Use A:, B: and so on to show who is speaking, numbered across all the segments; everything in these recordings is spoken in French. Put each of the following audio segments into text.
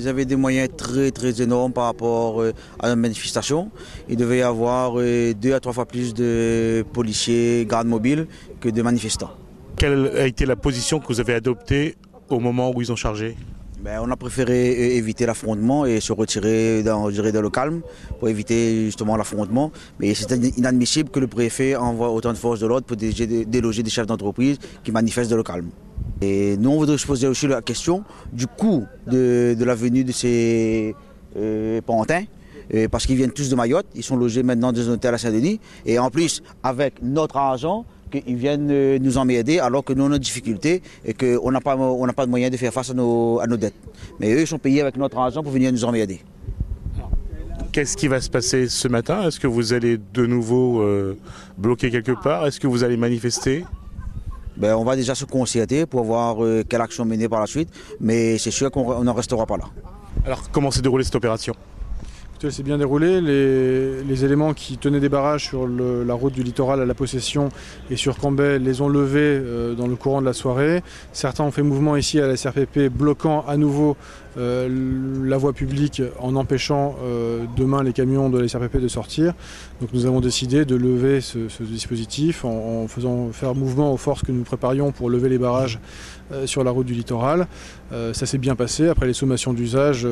A: Ils avaient des moyens très énormes par rapport à la manifestation. Il devait y avoir 2 à 3 fois plus de policiers, gardes mobiles que de manifestants.
B: Quelle a été la position que vous avez adoptée au moment où ils ont chargé?
A: On a préféré éviter l'affrontement et se retirer dans le calme pour éviter justement l'affrontement. Mais c'est inadmissible que le préfet envoie autant de forces de l'ordre pour déloger des chefs d'entreprise qui manifestent dans le calme. Et nous, on voudrait se poser aussi la question du coût de la venue de ces pantins. Parce qu'ils viennent tous de Mayotte, ils sont logés maintenant dans un hôtel à Saint-Denis. Et en plus, avec notre argent, qu'ils viennent nous emmerder alors que nous on a des difficultés et qu'on n'a pas de moyens de faire face à nos dettes. Mais eux, ils sont payés avec notre argent pour venir nous emmerder.
B: Qu'est-ce qui va se passer ce matin? Est-ce que vous allez de nouveau bloquer quelque part? Est-ce que vous allez manifester?
A: On va déjà se concerter pour voir quelle action mener par la suite, mais c'est sûr qu'on n'en restera pas là.
B: Alors comment s'est déroulée cette opération?
C: Elle s'est bien déroulée. Les éléments qui tenaient des barrages sur la route du littoral à la Possession et sur Cambrai les ont levés dans le courant de la soirée. Certains ont fait mouvement ici à la SRPP, bloquant à nouveau la voie publique en empêchant demain les camions de la SRPP de sortir. Donc nous avons décidé de lever ce dispositif en faisant faire mouvement aux forces que nous préparions pour lever les barrages sur la route du littoral. Ça s'est bien passé. Après les sommations d'usage,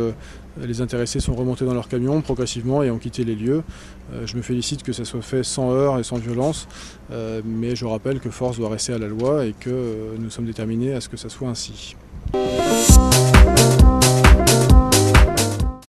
C: les intéressés sont remontés dans leurs camions progressivement et ont quitté les lieux. Je me félicite que ça soit fait sans heurts et sans violence, mais je rappelle que force doit rester à la loi et que nous sommes déterminés à ce que ça soit ainsi.